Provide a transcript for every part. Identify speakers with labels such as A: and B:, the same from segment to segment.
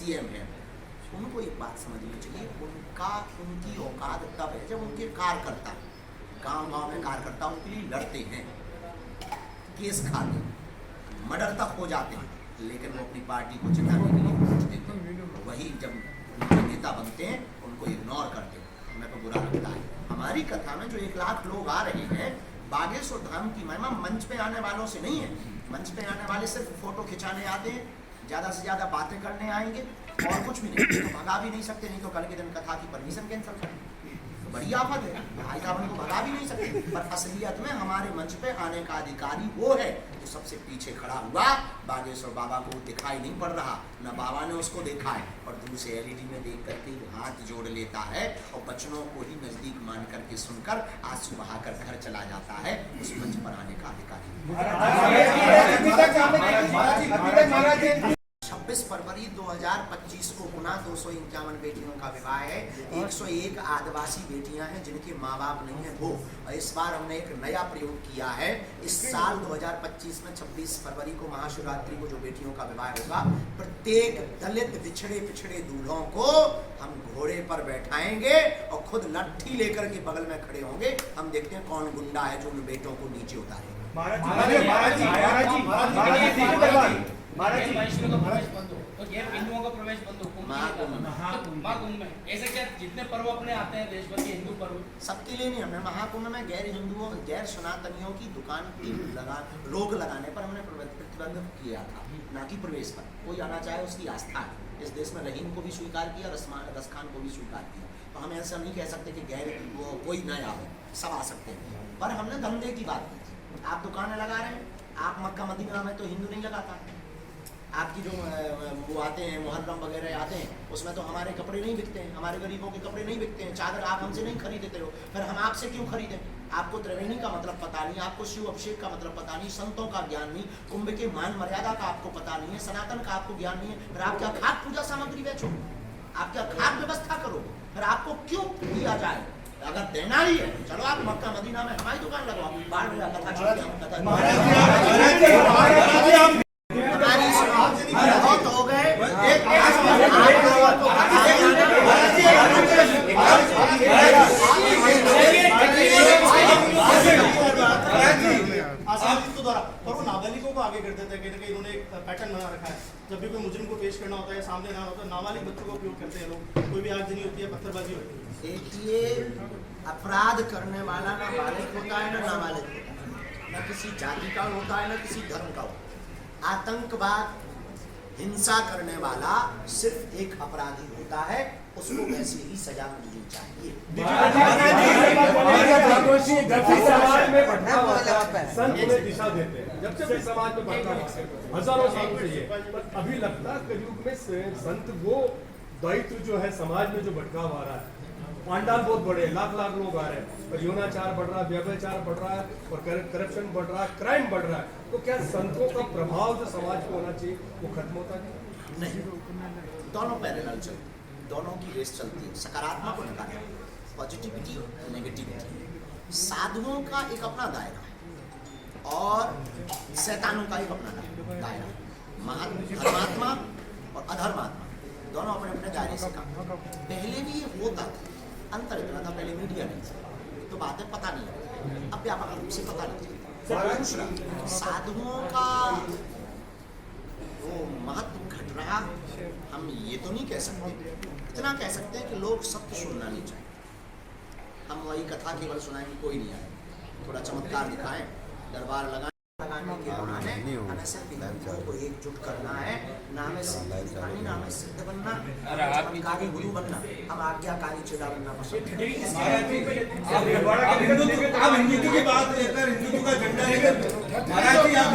A: CM है, उनको एक बात समझनी चाहिए, उनकी औकात तब है जब उनके कार्यकर्ता गांव-गांव में कार्यकर्ता उनके लिए लड़ते हैं, केस खाते हैं, मर्डर तक हो जाते हैं, लेकिन वो अपनी पार्टी को जिताने के लिए वोट देते हैं। वही जब उनके नेता बनते हैं उनको इग्नोर करते हैं, हमें तो बुरा लगता है। हमारी कथा में जो 1 लाख लोग आ रहे हैं, बागेश्वर धाम की महिमा मंच पे आने वालों से नहीं है। मंच पे आने वाले सिर्फ फोटो खिंचाने आते हैं, ज़्यादा से ज़्यादा बातें करने आएंगे और कुछ भी नहीं। तो भगा भी नहीं सकते, नहीं तो कल के दिन कथा की परमिशन कैंसिल करें, बड़ी आफत है। भाई साहब उनको भगा भी नहीं सकते, पर असलियत में हमारे मंच पे आने का अधिकारी वो है जो सबसे पीछे खड़ा हुआ। बागेश्वर बाबा को दिखाई नहीं पड़ रहा, न बाबा ने उसको देखा है, और दूर से एलईडी में देख करके हाथ जोड़ लेता है और बचनों को ही नजदीक मान करके सुनकर आंसू बहाकर घर चला जाता है। उस मंच पर आने का अधिकारी 26 फरवरी 2025 को पुनः 251 बेटियों का विवाह है। 101 आदिवासी बेटियां हैं जिनके माँ बाप नहीं है वो। और इस बार हमने एक नया प्रयोग किया है। इस साल 2025 में 26 फरवरी को महाशिवरात्रि को जो बेटियों का विवाह होगा, प्रत्येक दलित पिछड़े दूल्हों को हम घोड़े पर बैठाएंगे और खुद लट्ठी लेकर के बगल में खड़े होंगे। हम देखते हैं कौन गुंडा है जो उन बेटों को नीचे उतारेगा।
B: वैष्णव का प्रवेश बंद हो तो गैर हिंदुओं का प्रवेश बंद हो, महाकुंभ में ऐसे क्या जितने पर्व अपने आते हैं देश भर के हिंदू पर्व
A: सबके लिए नहीं। हमने महाकुंभ में गैर हिंदुओं गैर सनातनियों की दुकान की रोक लगाने पर हमने प्रतिबंध किया था, ना कि प्रवेश पर। कोई आना चाहे उसकी आस्था है। इस देश में रहीम को भी स्वीकार किया, रस खान को भी स्वीकार किया। तो हम ऐसा नहीं कह सकते कि गैर वो कोई नया हो, सब आ सकते हैं। पर हमने धंधे की बात की। आप दुकानें लगा रहे हैं, आप मक्का मदीना में तो हिंदू नहीं लगाता। आपकी जो वो आते हैं मुहर्रम वगैरह आते हैं, उसमें तो हमारे कपड़े नहीं बिकते हैं, हमारे गरीबों के कपड़े नहीं बिकते हैं। चादर आप हमसे नहीं खरीदते हो, फिर हम आपसे क्यों खरीदें? आपको त्रिवेणी का मतलब पता नहीं, आपको शिव अभिषेक का मतलब पता नहीं, संतों का ज्ञान नहीं, कुंभ के मान मर्यादा का आपको पता नहीं है, सनातन का आपको ज्ञान नहीं है। फिर आप क्या खाद पूजा सामग्री बेचो? आप क्या खाद व्यवस्था करो? फिर आपको क्यों दिया जाए? अगर देना ही है चलो आप मक्का मदीना में हमारी दुकान लगवाओ। बाढ़ में कथा बहुत हो गए।
C: और वो नाबालिगों को आगे कर देते हैं। कहीं ना कहीं उन्होंने एक पैटर्न बना रखा है, जब भी कोई मुजरिम को पेश करना होता है, सामने ना होता है, नाबालिग बच्चों का उपयोग करते हैं लोग। कोई भी आगजनी होती है, पत्थरबाजी होती है।
A: देखिए, अपराध करने वाला ना बालिग होता है ना नाबालिग होता है, ना किसी जाति का होता है ना किसी धर्म का होता है। आतंकवाद हिंसा करने वाला सिर्फ एक अपराधी होता है, उसको वैसे ही सजा मिलनी चाहिए।
D: संत उन्हें दिशा देते हैं, जब से समाज में बढ़ता हजारों सालों से ये, अभी लगता है कलयुग में संत वो द्वैत जो है समाज में जो भटकाव आ रहा है, पांडाल बहुत बड़े, लाख लोग आ रहे हैं, और यौनाचार बढ़ रहा है, व्यभिचार बढ़ रहा है, और करप्शन बढ़ रहा है, क्राइम बढ़ रहा है। तो क्या संतों का प्रभाव जो समाज को होना चाहिए वो खत्म होता
A: नहीं? दोनों पैरेलल चलते, दोनों की रेस चलती है, सकारात्मक और नकारात्मक, पॉजिटिविटी और नेगेटिविटी। साधुओं का एक अपना दायरा है और शैतानों का एक अपना दायरा। धर्मात्मा और अधर्मात्मा दोनों अपने अपने दायरे से काम। पहले भी ये होता था, अंतर इतना था, पहले मीडिया नहीं था तो बातें पता नहीं लगती, अब व्यापक रूप से पता नहीं चलता। दूसरा, साधुओं का वो महत्व घट रहा। हम ये तो नहीं कह सकते, इतना कह सकते हैं कि लोग सत्य सुनना नहीं चाहते। हम वही कथा केवल सुनाएंगे, कोई नहीं आए, थोड़ा चमत्कार दिखाएं, दरबार लगाने के बहाने हमें सिर्फ हिंदुओं को एकजुट करना है, ना हमें सिद्ध दिखानी, ना हमें सिद्ध बनना, चमत्कारी गुरु बनना। हम आज्ञाकारी चेला बनना पसंद है।
E: आप हिंदुत्व की बात लेकर हिंदुत्व का झंडा लेकर महाराज जी आप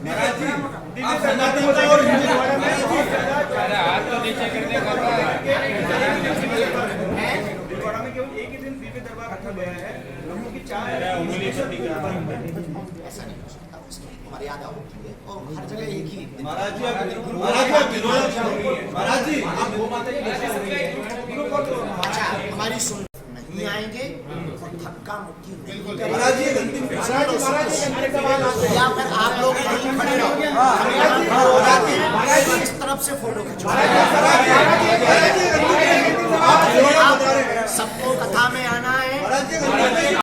E: महाराज जी आप सनातनता और हाथ नीचे करने
C: में केवल एक ही दिन दिव्य दरबार रखा गया है, क्योंकि
A: ऐसा नहीं हो सकता, उसकी मर्यादा होती है और हर जगह एक ही।
E: महाराज जी आप वो बातें
A: अच्छा हमारी सुन नहीं आएंगे और धक्का मुक्की नहीं
E: महाराज जी
A: या फिर आप लोग खड़े रहो। इस तरफ से फोटो खिंचवा
E: महाराज जी,
A: सबको कथा में आना है।